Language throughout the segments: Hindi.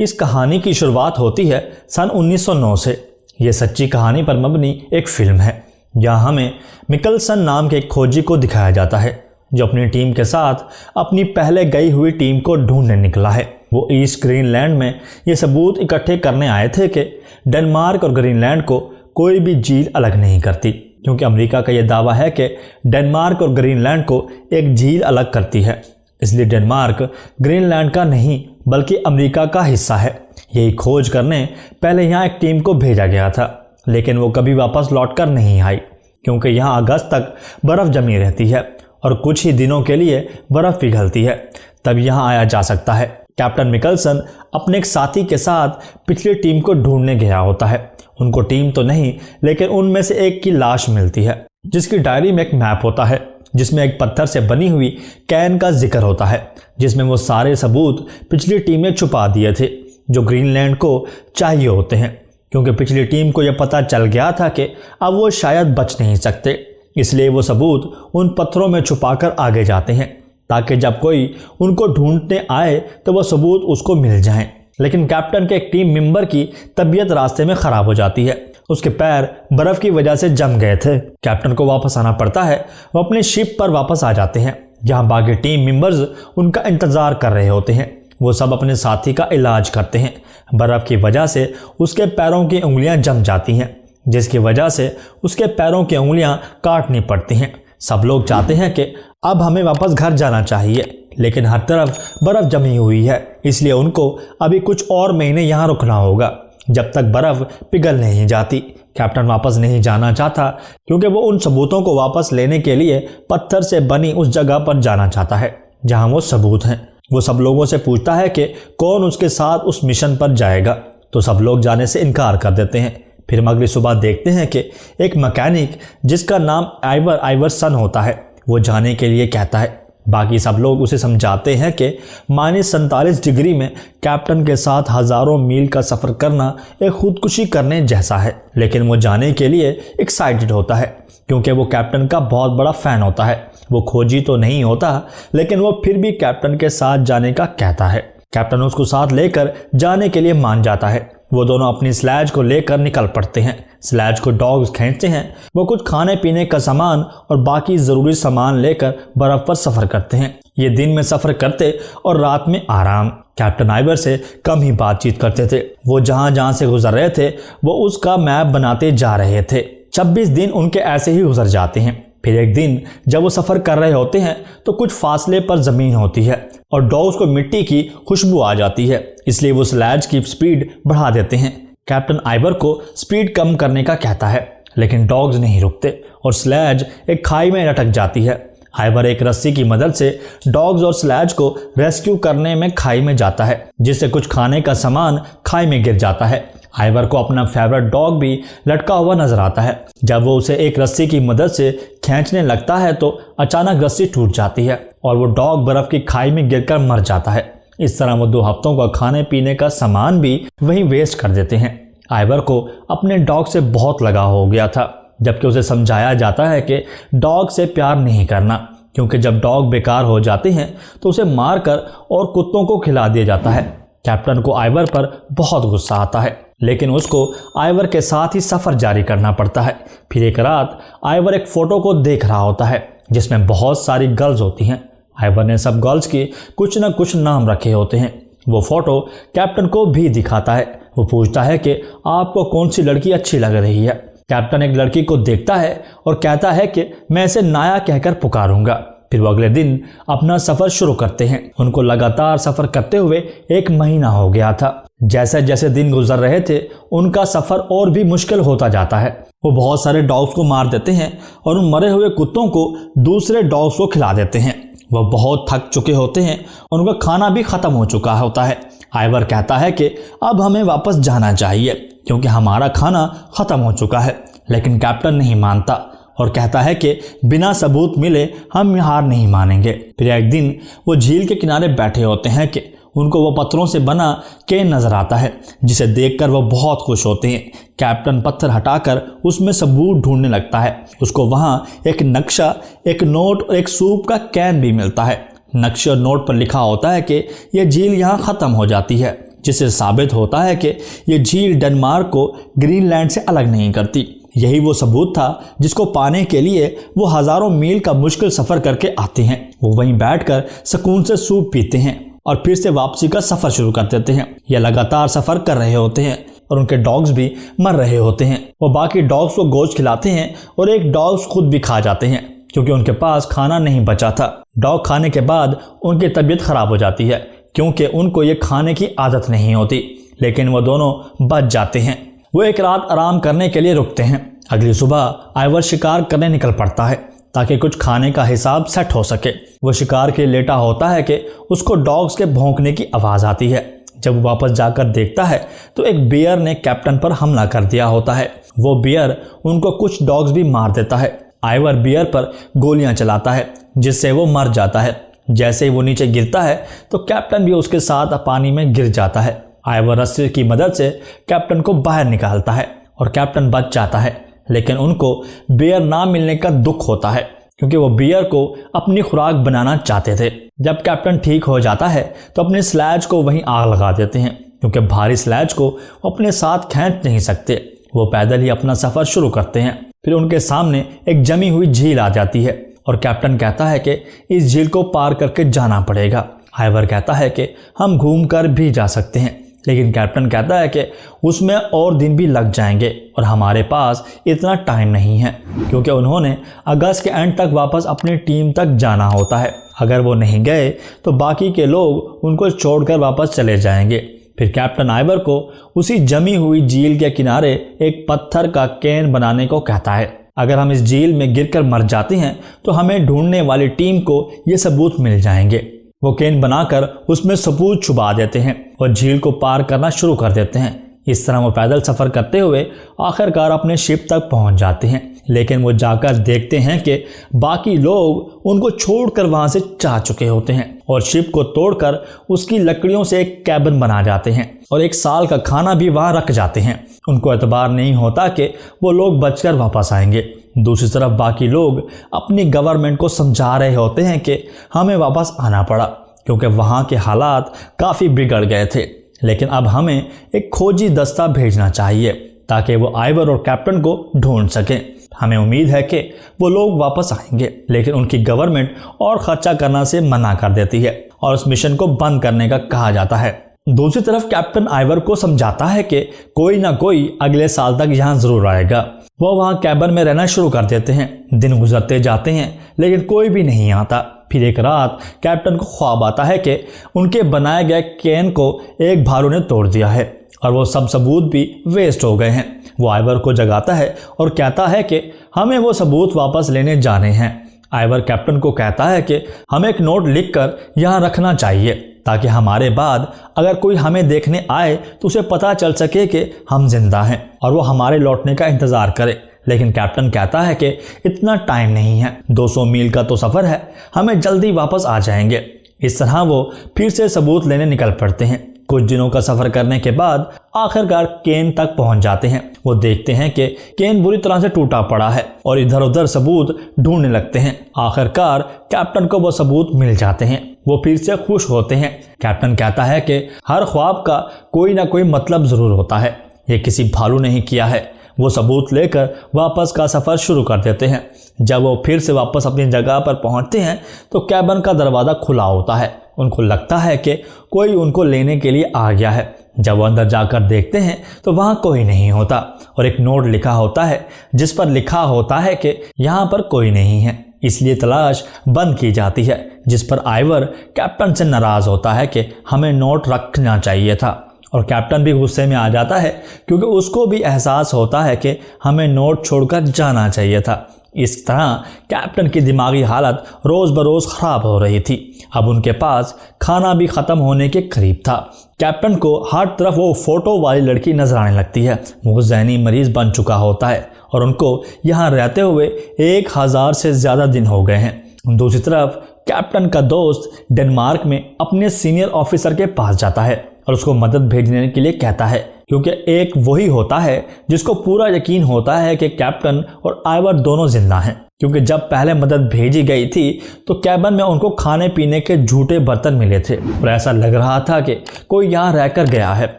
इस कहानी की शुरुआत होती है सन 1909 से। यह सच्ची कहानी पर मबनी एक फिल्म है जहां हमें मिकलसन नाम के एक खोजी को दिखाया जाता है जो अपनी टीम के साथ अपनी पहले गई हुई टीम को ढूंढने निकला है। वो ईस्ट ग्रीनलैंड में ये सबूत इकट्ठे करने आए थे कि डेनमार्क और ग्रीनलैंड को कोई भी झील अलग नहीं करती, क्योंकि अमेरिका का यह दावा है कि डेनमार्क और ग्रीनलैंड को एक झील अलग करती है। इसलिए डेनमार्क ग्रीनलैंड का नहीं बल्कि अमेरिका का हिस्सा है। यही खोज करने पहले यहाँ एक टीम को भेजा गया था, लेकिन वो कभी वापस लौटकर नहीं आई, क्योंकि यहाँ अगस्त तक बर्फ़ जमी रहती है और कुछ ही दिनों के लिए बर्फ़ पिघलती है, तब यहाँ आया जा सकता है। कैप्टन मिकलसन अपने एक साथी के साथ पिछली टीम को ढूंढने गया होता है। उनको टीम तो नहीं, लेकिन उनमें से एक की लाश मिलती है जिसकी डायरी में एक मैप होता है जिसमें एक पत्थर से बनी हुई कैन का जिक्र होता है, जिसमें वो सारे सबूत पिछली टीम ने छुपा दिए थे जो ग्रीनलैंड को चाहिए होते हैं, क्योंकि पिछली टीम को यह पता चल गया था कि अब वो शायद बच नहीं सकते। इसलिए वो सबूत उन पत्थरों में छुपाकर आगे जाते हैं ताकि जब कोई उनको ढूंढने आए तो वो सबूत उसको मिल जाएं। लेकिन कैप्टन के एक टीम मेंबर की तबीयत रास्ते में ख़राब हो जाती है। उसके पैर बर्फ़ की वजह से जम गए थे। कैप्टन को वापस आना पड़ता है। वो अपने शिप पर वापस आ जाते हैं जहां बाकी टीम मेंबर्स उनका इंतज़ार कर रहे होते हैं। वो सब अपने साथी का इलाज करते हैं। बर्फ़ की वजह से उसके पैरों की उंगलियां जम जाती हैं, जिसकी वजह से उसके पैरों की उंगलियां काटनी पड़ती हैं। सब लोग चाहते हैं कि अब हमें वापस घर जाना चाहिए, लेकिन हर तरफ बर्फ़ जमी हुई है, इसलिए उनको अभी कुछ और महीने यहाँ रुकना होगा जब तक बर्फ़ पिघल नहीं जाती। कैप्टन वापस नहीं जाना चाहता क्योंकि वो उन सबूतों को वापस लेने के लिए पत्थर से बनी उस जगह पर जाना चाहता है जहाँ वो सबूत हैं। वो सब लोगों से पूछता है कि कौन उसके साथ उस मिशन पर जाएगा, तो सब लोग जाने से इनकार कर देते हैं। फिर हम अगली सुबह देखते हैं कि एक मैकेनिक जिसका नाम आइवरसन होता है वो जाने के लिए कहता है। बाकी सब लोग उसे समझाते हैं कि -47 डिग्री में कैप्टन के साथ हज़ारों मील का सफ़र करना एक खुदकुशी करने जैसा है, लेकिन वो जाने के लिए एक्साइटेड होता है क्योंकि वो कैप्टन का बहुत बड़ा फ़ैन होता है। वो खोजी तो नहीं होता, लेकिन वो फिर भी कैप्टन के साथ जाने का कहता है। कैप्टन उसको साथ लेकर जाने के लिए मान जाता है। वो दोनों अपनी स्लेज को लेकर निकल पड़ते हैं। स्लेज को डॉग्स खींचते हैं। वो कुछ खाने पीने का सामान और बाकी ज़रूरी सामान लेकर बर्फ़ पर सफ़र करते हैं। ये दिन में सफ़र करते और रात में आराम। कैप्टन आइवर से कम ही बातचीत करते थे। वो जहाँ जहाँ से गुजर रहे थे वो उसका मैप बनाते जा रहे थे। 26 दिन उनके ऐसे ही गुजर जाते हैं। फिर एक दिन जब वो सफ़र कर रहे होते हैं तो कुछ फासले पर ज़मीन होती है और डॉग्स को मिट्टी की खुशबू आ जाती है, इसलिए वो स्लेज की स्पीड बढ़ा देते हैं। कैप्टन आइवर को स्पीड कम करने का कहता है, लेकिन डॉग्स नहीं रुकते और स्लेज एक खाई में लटक जाती है। आइवर एक रस्सी की मदद से डॉग्स और स्लेज को रेस्क्यू करने में खाई में जाता है, जिससे कुछ खाने का सामान खाई में गिर जाता है। आइवर को अपना फेवरेट डॉग भी लटका हुआ नजर आता है। जब वो उसे एक रस्सी की मदद से खींचने लगता है तो अचानक रस्सी टूट जाती है और वो डॉग बर्फ की खाई में गिरकर मर जाता है। इस तरह वो 2 हफ्तों का खाने पीने का सामान भी वहीं वेस्ट कर देते हैं। आइवर को अपने डॉग से बहुत लगाव हो गया था, जबकि उसे समझाया जाता है कि डॉग से प्यार नहीं करना, क्योंकि जब डॉग बेकार हो जाते हैं तो उसे मारकर और कुत्तों को खिला दिया जाता है। कैप्टन को आइवर पर बहुत गुस्सा आता है, लेकिन उसको आइवर के साथ ही सफ़र जारी करना पड़ता है। फिर एक रात आइवर एक फ़ोटो को देख रहा होता है जिसमें बहुत सारी गर्ल्स होती हैं। आइवर ने सब गर्ल्स की कुछ न कुछ नाम रखे होते हैं। वो फ़ोटो कैप्टन को भी दिखाता है। वो पूछता है कि आपको कौन सी लड़की अच्छी लग रही है। कैप्टन एक लड़की को देखता है और कहता है कि मैं इसे नाया कहकर पुकारूंगा। फिर वो अगले दिन अपना सफ़र शुरू करते हैं। उनको लगातार सफ़र करते हुए 1 महीना हो गया था। जैसे जैसे दिन गुजर रहे थे उनका सफ़र और भी मुश्किल होता जाता है। वो बहुत सारे डॉग्स को मार देते हैं और उन मरे हुए कुत्तों को दूसरे डॉग्स को खिला देते हैं। वह बहुत थक चुके होते हैं और उनका खाना भी ख़त्म हो चुका होता है। आइवर कहता है कि अब हमें वापस जाना चाहिए क्योंकि हमारा खाना ख़त्म हो चुका है, लेकिन कैप्टन नहीं मानता और कहता है कि बिना सबूत मिले हम हार नहीं मानेंगे। फिर एक दिन वो झील के किनारे बैठे होते हैं कि उनको वो पत्थरों से बना केन नजर आता है, जिसे देखकर वो बहुत खुश होते हैं। कैप्टन पत्थर हटाकर उसमें सबूत ढूंढने लगता है। उसको वहाँ एक नक्शा, एक नोट और एक सूप का कैन भी मिलता है। नक्शे और नोट पर लिखा होता है कि यह झील यहाँ ख़त्म हो जाती है, जिससे साबित होता है कि ये झील डेनमार्क को ग्रीनलैंड से अलग नहीं करती। यही वो सबूत था जिसको पाने के लिए वो हजारों मील का मुश्किल सफर करके आते हैं। वो वहीं बैठकर सुकून से सूप पीते हैं और फिर से वापसी का सफर शुरू कर देते हैं। ये लगातार सफर कर रहे होते हैं और उनके डॉग्स भी मर रहे होते हैं। वो बाकी डॉग्स को गोश्त खिलाते हैं और एक डॉग्स खुद भी खा जाते हैं क्योंकि उनके पास खाना नहीं बचा था। डॉग खाने के बाद उनकी तबीयत खराब हो जाती है क्योंकि उनको ये खाने की आदत नहीं होती, लेकिन वो दोनों बच जाते हैं। वो एक रात आराम करने के लिए रुकते हैं। अगली सुबह आइवर शिकार करने निकल पड़ता है ताकि कुछ खाने का हिसाब सेट हो सके। वो शिकार के लेटा होता है कि उसको डॉग्स के भौंकने की आवाज़ आती है। जब वो वापस जाकर देखता है तो एक बियर ने कैप्टन पर हमला कर दिया होता है। वो बियर उनको कुछ डॉग्स भी मार देता है। आइवर बियर पर गोलियां चलाता है जिससे वो मर जाता है। जैसे ही वो नीचे गिरता है तो कैप्टन भी उसके साथ पानी में गिर जाता है। आइवर रस्सी की मदद से कैप्टन को बाहर निकालता है और कैप्टन बच जाता है, लेकिन उनको बियर ना मिलने का दुख होता है क्योंकि वो बियर को अपनी खुराक बनाना चाहते थे। जब कैप्टन ठीक हो जाता है तो अपने स्लेज को वहीं आग लगा देते हैं क्योंकि भारी स्लेज को अपने साथ खींच नहीं सकते। वो पैदल ही अपना सफ़र शुरू करते हैं। फिर उनके सामने एक जमी हुई झील आ जाती है और कैप्टन कहता है कि इस झील को पार करके जाना पड़ेगा। आइवर कहता है कि हम घूमकर भी जा सकते हैं, लेकिन कैप्टन कहता है कि उसमें और दिन भी लग जाएंगे और हमारे पास इतना टाइम नहीं है क्योंकि उन्होंने अगस्त के एंड तक वापस अपनी टीम तक जाना होता है। अगर वो नहीं गए तो बाकी के लोग उनको छोड़कर वापस चले जाएंगे। फिर कैप्टन आइवर को उसी जमी हुई झील के किनारे एक पत्थर का कैन बनाने को कहता है। अगर हम इस झील में गिरकर मर जाते हैं तो हमें ढूंढने वाली टीम को ये सबूत मिल जाएंगे। वो कैन बनाकर उसमें सबूत छुपा देते हैं और झील को पार करना शुरू कर देते हैं। इस तरह वो पैदल सफ़र करते हुए आखिरकार अपने शिप तक पहुंच जाते हैं, लेकिन वो जाकर देखते हैं कि बाकी लोग उनको छोड़कर वहां से जा चुके होते हैं और शिप को तोड़कर उसकी लकड़ियों से एक कैबिन बना जाते हैं और एक साल का खाना भी वहां रख जाते हैं। उनको एतबार नहीं होता कि वो लोग बचकर वापस आएंगे। दूसरी तरफ बाकी लोग अपनी गवर्नमेंट को समझा रहे होते हैं कि हमें वापस आना पड़ा क्योंकि वहाँ के हालात काफ़ी बिगड़ गए थे, लेकिन अब हमें एक खोजी दस्ता भेजना चाहिए ताकि वो आइवर और कैप्टन को ढूंढ सकें। हमें उम्मीद है कि वो लोग वापस आएंगे, लेकिन उनकी गवर्नमेंट और खर्चा करना से मना कर देती है और उस मिशन को बंद करने का कहा जाता है। दूसरी तरफ कैप्टन आइवर को समझाता है कि कोई ना कोई अगले साल तक यहाँ ज़रूर आएगा। वो वहाँ कैबिन में रहना शुरू कर देते हैं। दिन गुजरते जाते हैं लेकिन कोई भी नहीं आता। फिर एक रात कैप्टन को ख्वाब आता है कि उनके बनाए गए कैन को एक भालू ने तोड़ दिया है और वो सब सबूत भी वेस्ट हो गए हैं। वो आइवर को जगाता है और कहता है कि हमें वो सबूत वापस लेने जाने हैं। आइवर कैप्टन को कहता है कि हमें एक नोट लिखकर यहाँ रखना चाहिए ताकि हमारे बाद अगर कोई हमें देखने आए तो उसे पता चल सके कि हम जिंदा हैं और वो हमारे लौटने का इंतज़ार करे। लेकिन कैप्टन कहता है कि इतना टाइम नहीं है, 200 मील का तो सफ़र है, हमें जल्दी वापस आ जाएंगे। इस तरह वो फिर से सबूत लेने निकल पड़ते हैं। कुछ दिनों का सफ़र करने के बाद आखिरकार केन तक पहुंच जाते हैं। वो देखते हैं कि केन बुरी तरह से टूटा पड़ा है और इधर उधर सबूत ढूंढने लगते हैं। आखिरकार कैप्टन को वो सबूत मिल जाते हैं। वो फिर से खुश होते हैं। कैप्टन कहता है कि हर ख्वाब का कोई ना कोई मतलब ज़रूर होता है, ये किसी भालू ने ही किया है। वो सबूत लेकर वापस का सफ़र शुरू कर देते हैं। जब वो फिर से वापस अपनी जगह पर पहुंचते हैं तो कैबिन का दरवाज़ा खुला होता है। उनको लगता है कि कोई उनको लेने के लिए आ गया है। जब वो अंदर जाकर देखते हैं तो वहाँ कोई नहीं होता और एक नोट लिखा होता है जिस पर लिखा होता है कि यहाँ पर कोई नहीं है, इसलिए तलाश बंद की जाती है। जिस पर आइवर कैप्टन से नाराज़ होता है कि हमें नोट रखना चाहिए था और कैप्टन भी गुस्से में आ जाता है क्योंकि उसको भी एहसास होता है कि हमें नोट छोड़कर जाना चाहिए था। इस तरह कैप्टन की दिमागी हालत रोज़ बरोज़ ख़राब हो रही थी। अब उनके पास खाना भी ख़त्म होने के करीब था। कैप्टन को हर तरफ वो फ़ोटो वाली लड़की नजर आने लगती है। वो ज़हनी मरीज़ बन चुका होता है और उनको यहाँ रहते हुए 1000 से ज़्यादा दिन हो गए हैं। दूसरी तरफ कैप्टन का दोस्त डेनमार्क में अपने सीनियर ऑफिसर के पास जाता है और उसको मदद भेजने के लिए कहता है क्योंकि एक वही होता है जिसको पूरा यकीन होता है कि कैप्टन और आइवर दोनों जिंदा हैं। क्योंकि जब पहले मदद भेजी गई थी तो कैबिन में उनको खाने पीने के झूठे बर्तन मिले थे और ऐसा लग रहा था कि कोई यहाँ रहकर गया है,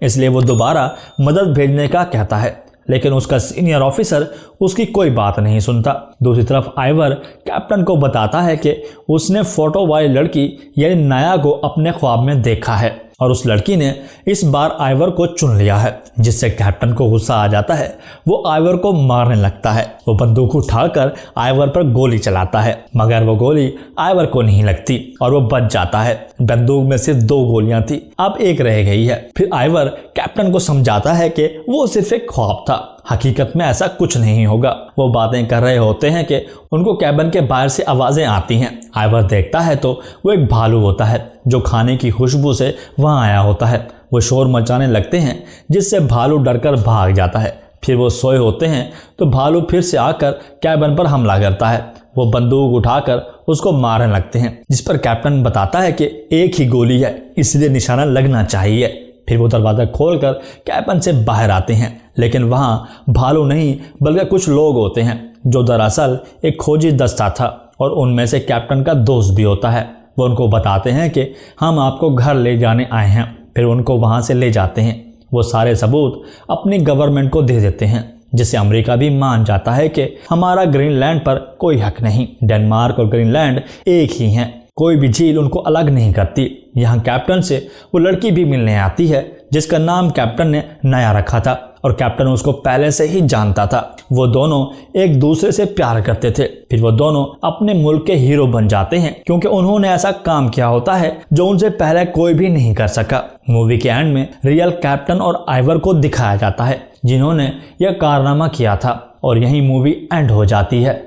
इसलिए वो दोबारा मदद भेजने का कहता है। लेकिन उसका सीनियर ऑफिसर उसकी कोई बात नहीं सुनता। दूसरी तरफ आइवर कैप्टन को बताता है कि उसने फोटो वाली लड़की यानी नाया को अपने ख्वाब में देखा है और उस लड़की ने इस बार आइवर को चुन लिया है, जिससे कैप्टन को गुस्सा आ जाता है। वो आइवर को मारने लगता है। वो बंदूक उठाकर आइवर पर गोली चलाता है, मगर वो गोली आइवर को नहीं लगती और वो बच जाता है। बंदूक में सिर्फ 2 गोलियां थी, अब 1 रह गई है। फिर आइवर कैप्टन को समझाता है कि वो सिर्फ एक ख्वाब था, हकीकत में ऐसा कुछ नहीं होगा। वो बातें कर रहे होते हैं कि उनको कैबिन के बाहर से आवाजें आती हैं। आइवर देखता है तो वो एक भालू होता है जो खाने की खुशबू से वहां आया होता है। वो शोर मचाने लगते हैं जिससे भालू डरकर भाग जाता है। फिर वो सोए होते हैं तो भालू फिर से आकर कैबिन पर हमला करता है। वो बंदूक उठाकर उसको मारने लगते हैं, जिस पर कैप्टन बताता है कि 1 ही गोली है, इसलिए निशाना लगना चाहिए। फिर वो दरवाज़ा खोलकर कैबिन से बाहर आते हैं, लेकिन वहाँ भालू नहीं बल्कि कुछ लोग होते हैं जो दरअसल एक खोजी दस्ता था और उनमें से कैप्टन का दोस्त भी होता है। वो उनको बताते हैं कि हम आपको घर ले जाने आए हैं। फिर उनको वहाँ से ले जाते हैं। वो सारे सबूत अपनी गवर्नमेंट को दे देते हैं, जिससे अमेरिका भी मान जाता है कि हमारा ग्रीनलैंड पर कोई हक नहीं। डेनमार्क और ग्रीनलैंड एक ही हैं, कोई भी झील उनको अलग नहीं करती। यहाँ कैप्टन से वो लड़की भी मिलने आती है जिसका नाम कैप्टन ने नया रखा था और कैप्टन उसको पहले से ही जानता था। वो दोनों एक दूसरे से प्यार करते थे। फिर वो दोनों अपने मुल्क के हीरो बन जाते हैं क्योंकि उन्होंने ऐसा काम किया होता है जो उनसे पहले कोई भी नहीं कर सका। मूवी के एंड में रियल कैप्टन और आइवर को दिखाया जाता है जिन्होंने यह कारनामा किया था और यही मूवी एंड हो जाती है।